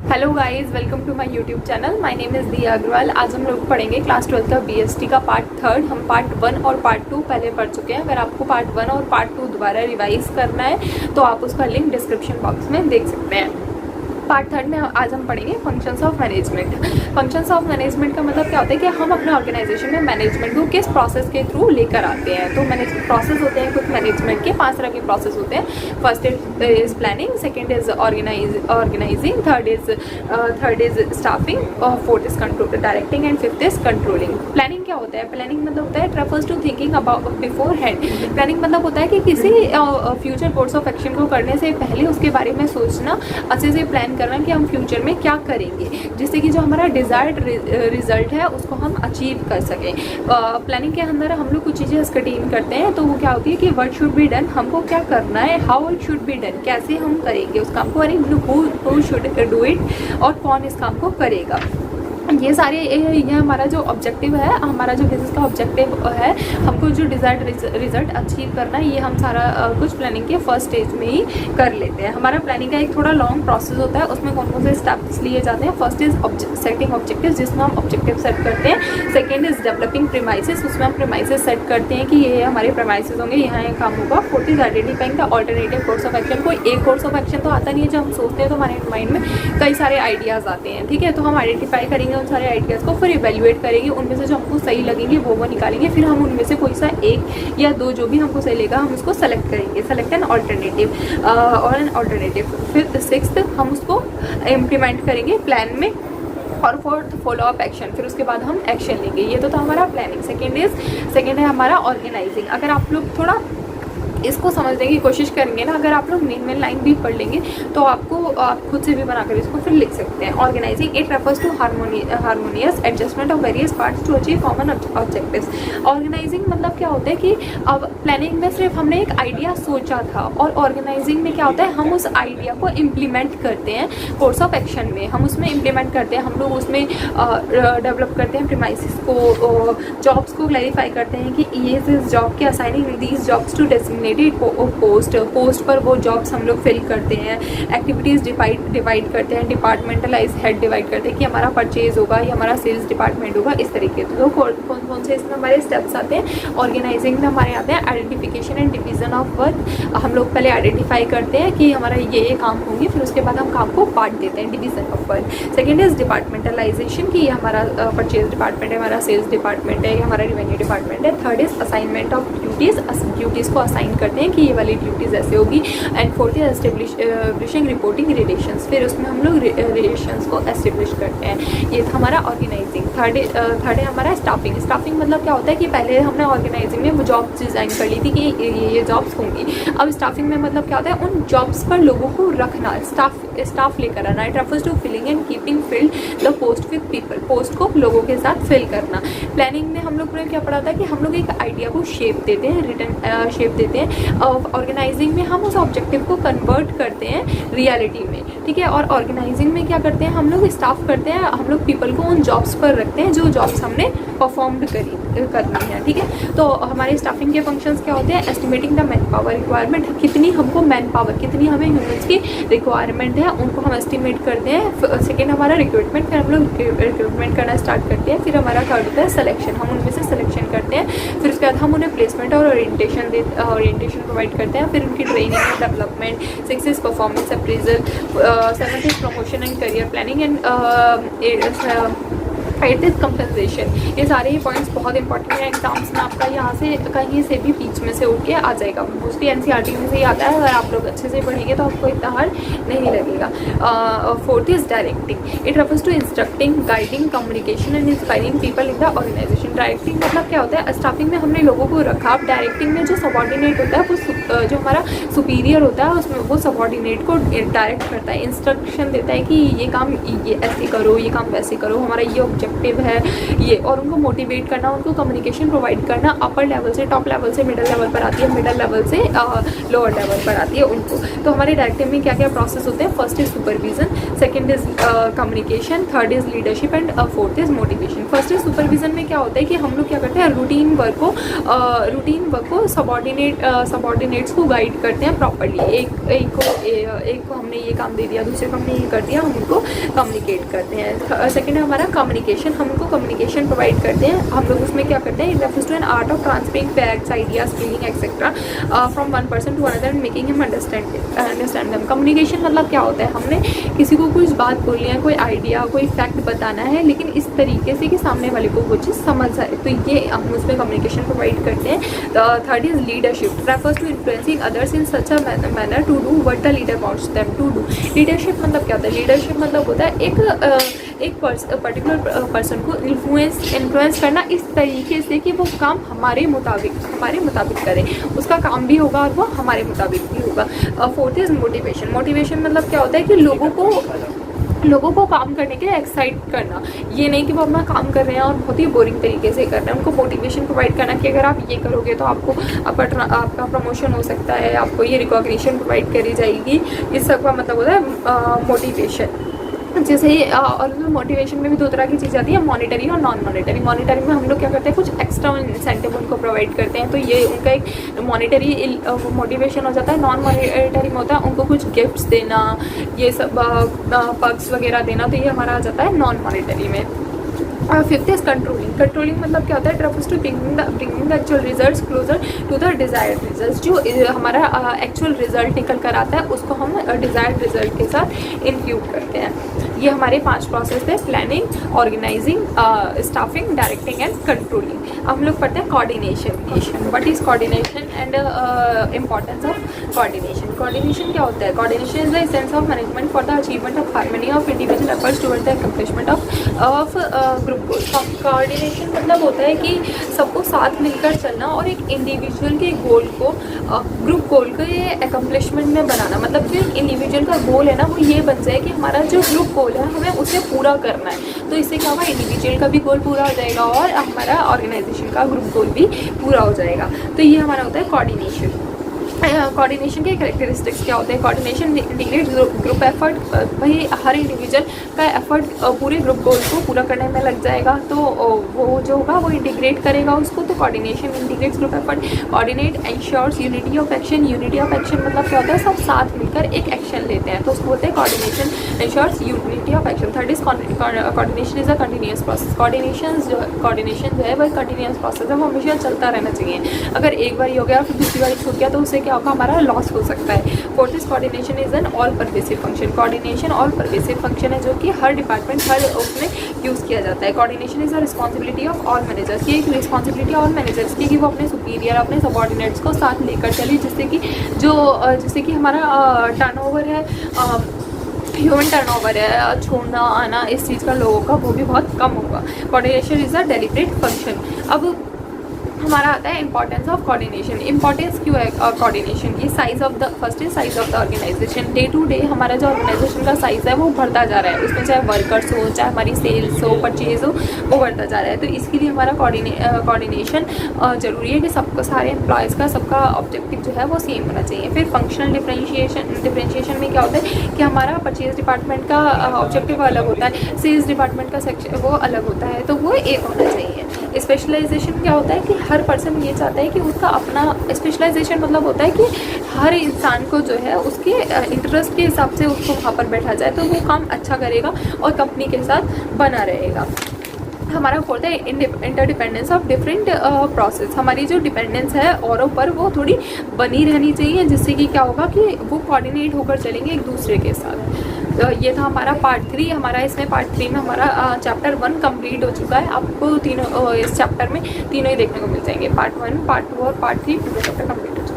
Hello guys, welcome to my YouTube channel. My name is Diya Agarwal. आज हम लोग पढ़ेंगे क्लास 12 का बीएसटी का पार्ट 3। हम पार्ट 1 और पार्ट 2 पहले पढ़ चुके हैं। अगर आपको पार्ट 1 और पार्ट 2 दोबारा रिवाइज करना है तो आप उसका लिंक डिस्क्रिप्शन बॉक्स में देख सकते हैं। पार्ट 3 में आज हम पढ़ेंगे functions of management. Functions of management का मतलब क्या होता है कि हम अपने ऑर्गेनाइजेशन में मैनेजमेंट को किस प्रोसेस के थ्रू लेकर आते हैं। तो मैनेजमेंट प्रोसेस होते हैं कुछ मैनेजमेंट के 5 तरह के प्रोसेस होते हैं। First is planning, second is organising, third is staffing, और fourth is control directing and fifth is controlling. Planning क्या होता है? प्लानिंग मतलब होता है refers to thinking about beforehand. Planning मतलब होता है कि किसी फ्यूचर कोर्स ऑफ एक्शन को करने से पहले उसके बारे में सोचना, अच्छे से प्लान करना कि हम फ्यूचर में क्या करेंगे जिससे कि जो हमारा डिज़ायर्ड रिजल्ट है उसको हम अचीव कर सकें। प्लानिंग के अंदर हम लोग कुछ चीज़ें स्कटीन करते हैं। तो वो क्या होती है कि व्हाट शुड बी डन, हमको क्या करना है, how it should be done, कैसे हम करेंगे उस काम को, हु शुड डू इट, और कौन इस काम को करेगा। ये सारे ये हमारा जो ऑब्जेक्टिव है, हमारा जो बिजनेस का ऑब्जेक्टिव है, हमको जो डिज़ायर्ड रिजल्ट अचीव करना है, ये हम सारा कुछ प्लानिंग के फर्स्ट स्टेज में ही कर लेते हैं। हमारा प्लानिंग का एक थोड़ा लॉन्ग प्रोसेस होता है। उसमें कौन कौन से स्टेप्स लिए जाते हैं? फर्स्ट इज सेटिंग ऑब्जेक्टिव, जिसमें हम ऑब्जेक्टिव सेट करते हैं। सेकेंड इज डेवलपिंग प्रीमाइसेस, उसमें हम प्रीमाइसेस सेट करते हैं कि ये हमारे प्रीमाइसेस होंगे, यहाँ ये काम होगा। Fourth is identifying the alternative course of action. कोई एक कोर्स ऑफ एक्शन तो आता नहीं है। जब हम सोचते हैं तो हमारे माइंड में कई सारे आइडियाज़ आते हैं, ठीक है। तो हम आइडेंटिफाई करेंगे उन सारे आइडियाज़ को, फिर इवेल्युएट करेंगे, उनमें से जो हमको सही लगेंगे वो निकालेंगे। फिर हम उनमें से कोई सा एक या दो जो भी हमको सही लगेगा हम उसको सेलेक्ट करेंगे, सेलेक्ट एन ऑल्टरनेटिव। फिर सिक्स्थ हम उसको इम्प्लीमेंट करेंगे प्लान में, और फोर्थ फॉलो अप एक्शन। फिर उसके बाद हम एक्शन लेंगे। ये तो था हमारा प्लानिंग। सेकेंड है हमारा ऑर्गेनाइजिंग। अगर आप लोग थोड़ा इसको समझने की कोशिश करेंगे ना, अगर आप लोग मेन लाइन भी पढ़ लेंगे तो आप खुद से भी बनाकर इसको फिर लिख सकते हैं। Organising it refers to harmonious adjustment of various parts to achieve common objectives. Organising मतलब क्या होता है कि अब प्लानिंग में सिर्फ हमने एक आइडिया सोचा था, और ऑर्गेनाइजिंग में क्या होता है हम उस आइडिया को इम्प्लीमेंट करते हैं कोर्स ऑफ एक्शन में। हम उसमें इम्प्लीमेंट करते हैं, हम लोग उसमें डेवलप करते हैं प्रीमाइसेस को, जॉब्स को क्लैरिफाई करते हैं कि ये इस जॉब के assigning these jobs to designated post पर वो जॉब्स हम लोग फिल करते हैं। एक्टिविटीज़ डिवाइड करते हैं, डिपार्टमेंटलाइज हेड डिवाइड करते हैं कि हमारा परचेज होगा या हमारा सेल्स डिपार्टमेंट होगा, इस तरीके से। तो कौन कौन से इसमें हमारे स्टेप्स आते हैं? ऑर्गेनाइजिंग में हमारे आते हैं identification and division of work. हम लोग पहले आइडेंटिफाई करते हैं कि हमारा ये काम होंगे, फिर उसके बाद हम काम को बांट देते हैं, division of work. Second is departmentalisation की हमारा परचेज डिपार्टमेंट है, हमारा सेल्स डिपार्टमेंट है, हमारा रेवेन्यू डिपार्टमेंट है। Third is assignment of duties को असाइन करते हैं कि ये वाली ड्यूटीज़ ऐसे होगी। And fourth is establishing reporting relations. फिर उसमें हम लोग रिलेशंस को एस्टेब्लिश करते हैं। ये था हमारा ऑर्गेनाइजिंग। थर्ड है हमारा स्टाफिंग। स्टाफिंग मतलब क्या होता है कि पहले हमने ऑर्गेनाइजिंग में वो जॉब्स डिज़ाइन कर ली थी कि ये जॉब्स होंगी। अब स्टाफिंग में मतलब क्या होता है उन जॉब्स पर लोगों को रखना, स्टाफ लेकर आना। It refers to filling and keeping filled the post with people. Post को लोगों के साथ फिल करना। प्लानिंग में हम लोग ने क्या पढ़ा था कि हम लोग एक आइडिया को शेप देते हैं, रिटर्न शेप देते हैं। ऑर्गेनाइजिंग में हम उस ऑब्जेक्टिव को कन्वर्ट करते हैं रियलिटी में, ठीक है। और ऑर्गेनाइजिंग में क्या करते हैं हम लोग? स्टाफ करते हैं, हम लोग पीपल को उन जॉब्स पर रखते हैं जो जॉब्स हमने परफॉर्म्ड करनी है, ठीक है। तो हमारे स्टाफिंग के फंक्शंस क्या होते हैं? Estimating the man power requirement, कितनी हमको मैन पावर, कितनी हमें ह्यूमन्स की रिक्वायरमेंट है उनको हम एस्टिमेट करते हैं। सेकेंड हमारा रिक्रूटमेंट, फिर हम लोग रिक्रूटमेंट करना स्टार्ट करते हैं। फिर हमारा थर्ड होता है सिलेक्शन, हम उनमें से सिलेक्शन करते हैं। फिर उसके बाद हम उन्हें प्लेसमेंट और ओरिएंटेशन प्रोवाइड करते हैं। फिर उनकी training and development. Six is performance appraisal. Seventh is promotion and career planning. And eight is compensation. ये सारे ही पॉइंट्स बहुत इंपॉर्टेंट है। एग्जाम्स में आपका यहाँ से कहीं से भी बीच में से उठ के आ जाएगा। मोस्टली एनसीईआरटी में से ही आता है। अगर आप लोग अच्छे से पढ़ेंगे तो आपको इतना हार्ड नहीं लगेगा। Fourth is directing. It refers to instructing, guiding, communication and inspiring people in the organisation. Directing मतलब क्या होता है? स्टाफिंग में हमने लोगों को रखा। अब डायरेक्टिंग में जो सबॉर्डिनेट होता है वो जो हमारा सुपीरियर होता है उसमें वो सबॉर्डिनेट को डायरेक्ट करता है, इंस्ट्रक्शन देता है कि ये काम ये ऐसे करो, ये काम वैसे करो, हमारा ये ऑब्जेक्टिव है ये, और उनको मोटिवेट करना, उनको कम्युनिकेशन प्रोवाइड करना अपर लेवल से, टॉप लेवल से मिडिल लेवल पर आती है, मिडिल लेवल से लोअर लेवल पर आती है उनको। तो हमारे डायरेक्टिव में क्या क्या प्रोसेस होते हैं? First is supervision, second is communication, third is leadership and fourth is motivation. First is supervision में क्या होता है कि हम लोग क्या करते हैं, रूटीन वर्क को सबॉर्डिनेट्स को गाइड करते हैं प्रॉपर्ली। एक को हमने ये काम दे दिया, दूसरे को हमने ये कर दिया, हम उनको कम्युनिकेट करते हैं। सेकंड है हमारा कम्युनिकेशन, हम उनको कम्युनिकेशन प्रोवाइड करते हैं। हम लोग उसमें क्या करते हैं, it refers to an art of transferring facts, ideas, feeling etcetera from one person to another and making him understand them. Communication मतलब क्या होता है, हमने किसी को कुछ बात बोलनी है, कोई आइडिया, कोई फैक्ट बताना है, लेकिन इस तरीके से कि सामने वाले को वो चीज़ समझ आए, तो ये हम उसमें कम्युनिकेशन प्रोवाइड करते हैं। Third is leadership, refers to influencing others in such a manner to do what the leader wants them to do. Leadership मतलब क्या होता है? लीडरशिप मतलब होता है एक पर्टिकुलर पर्सन को इन्फ्लुएंस करना इस तरीके से कि वो काम हमारे मुताबिक करें, उसका काम भी होगा और वो हमारे मुताबिक भी होगा। फोर्थ इज मोटिवेशन, मोटिवेशन मतलब क्या होता है कि लोगों को काम करने के लिए एक्साइट करना, ये नहीं कि वो अपना काम कर रहे हैं और बहुत ही बोरिंग तरीके से कर रहे हैं, उनको मोटिवेशन प्रोवाइड करना कि अगर आप ये करोगे तो आपका प्रमोशन हो सकता है, आपको ये रिकॉग्निशन प्रोवाइड करी जाएगी। इस सब का मतलब होता है मोटिवेशन। जैसे और मोटिवेशन में भी दो तरह की चीज़ आती है, मॉनिटरी और नॉन मॉनिटरी। मॉनिटरी में हम लोग क्या करते हैं, कुछ एक्स्ट्रा इंसेंटिव उनको प्रोवाइड करते हैं, तो ये उनका एक मॉनिटरी मोटिवेशन हो जाता है। नॉन मॉनिटरी में होता है उनको कुछ गिफ्ट्स देना, ये सब पर्क्स वगैरह देना, तो ये हमारा आ जाता है नॉन मॉनिटरी में। फिफ्थ इज कंट्रोलिंग, कंट्रोलिंग मतलब क्या होता है, refers to bringing the actual results closer to the desired results. जो हमारा एक्चुअल रिजल्ट निकल कर आता है उसको हम डिजायर्ड रिजल्ट के साथ इंक्लूड करते हैं। ये हमारे 5 प्रोसेस है, planning, organising, staffing, directing and controlling. हम लोग पढ़ते हैं coordination. What is coordination and importance of coordination. Coordination क्या होता है? Coordination is the sense of management for the achievement of harmony of individual efforts toward the accomplishment of group goal. Coordination मतलब होता है कि सबको साथ मिलकर चलना और एक इंडिविजुअल के गोल को ग्रुप गोल को ये अकम्प्लिशमेंट में बनाना। मतलब जो इंडिविजुअल का गोल है ना, वो ये बन जाए कि हमारा जो ग्रुप गोल है हमें उसे पूरा करना है, तो इससे क्या होगा, इंडिविजुअल का भी गोल पूरा हो जाएगा और हमारा ऑर्गेनाइजेशन का ग्रुप गोल भी पूरा हो जाएगा। तो ये हमारा होता है कोऑर्डिनेशन। कोऑर्डिनेशन के कैरेक्टरिस्टिक्स क्या होते हैं? कोऑर्डिनेशन इंटीग्रेट ग्रुप एफर्ट, भाई हर इंडिविजुअल का एफर्ट पूरे ग्रुप गोल को पूरा करने में लग जाएगा, तो वो जो होगा वो इंटीग्रेट करेगा उसको, तो coordination integrates group effort. Coordinate ensures unity of action, unity of action मतलब क्या होता है, सब साथ मिलकर एक एक्शन लेते हैं, तो उसको बोलते हैं coordination ensures unity of action. Third is coordination is a continuous process. Coordination जो है वह कंटिन्यूअस प्रोसेस है, वो हमेशा चलता रहना चाहिए। अगर एक बार हो गया फिर दूसरी बार छूट गया तो उससे क्या होगा, हमारा लॉस हो सकता है। Fourth is coordination is an all pervasive function. Coordination all pervasive function है जो कि हर डिपार्टमेंट हर उसमें यूज़ किया जाता है। Coordination is a responsibility of all managers. ये एक रिस्पॉन्सिबिलिटी ऑल मैनेजर्स की कि वो अपने सुपीरियर, अपने सबऑर्डिनेट्स को साथ लेकर चले, जिससे कि हमारा टर्नओवर है, ह्यूमन टर्नओवर है, छोड़ना आना इस चीज़ का लोगों का वो भी बहुत कम होगा। Coordination is a deliberate function. अब हमारा आता है इंपॉर्टेंस ऑफ कोऑर्डिनेशन। इंपॉर्टेंस क्यों है कोऑर्डिनेशन की? Size of the first is size of the organisation. Day to day हमारा जो ऑर्गेनाइजेशन का साइज़ है वो बढ़ता जा रहा है, उसमें चाहे वर्कर्स हो, चाहे हमारी सेल्स हो, परचेज हो, वो बढ़ता जा रहा है, तो इसके लिए हमारा कोऑर्डिनेशन ज़रूरी है कि सबको, सारे एम्प्लॉयज़ का सबका ऑब्जेक्टिव जो है वो सेम होना चाहिए। फिर फंक्शनल डिफरेंशिएशन में क्या होता है कि हमारा परचेज डिपार्टमेंट का ऑब्जेक्टिव अलग होता है, सेल्स डिपार्टमेंट का सेक्शन वो अलग होता है, तो वो एक होना चाहिए। स्पेशलाइजेशन क्या होता है कि हर पर्सन ये चाहता है कि उसका अपना स्पेशलाइजेशन मतलब होता है कि हर इंसान को जो है उसके इंटरेस्ट के हिसाब से उसको वहाँ पर बैठा जाए, तो वो काम अच्छा करेगा और कंपनी के साथ बना रहेगा। हमारा फोर्थ है इंटरडिपेंडेंस ऑफ डिफरेंट प्रोसेस। हमारी जो डिपेंडेंस है औरों पर वो थोड़ी बनी रहनी चाहिए, जिससे कि क्या होगा कि वो कोऑर्डिनेट होकर चलेंगे एक दूसरे के साथ। ये था हमारा पार्ट 3। हमारा इसमें पार्ट 3 में हमारा चैप्टर 1 कंप्लीट हो चुका है। आपको तीनों इस चैप्टर में तीनों ही देखने को मिल जाएंगे, पार्ट 1, पार्ट 2 और पार्ट 3 पूरा चैप्टर कंप्लीट हो चुका है।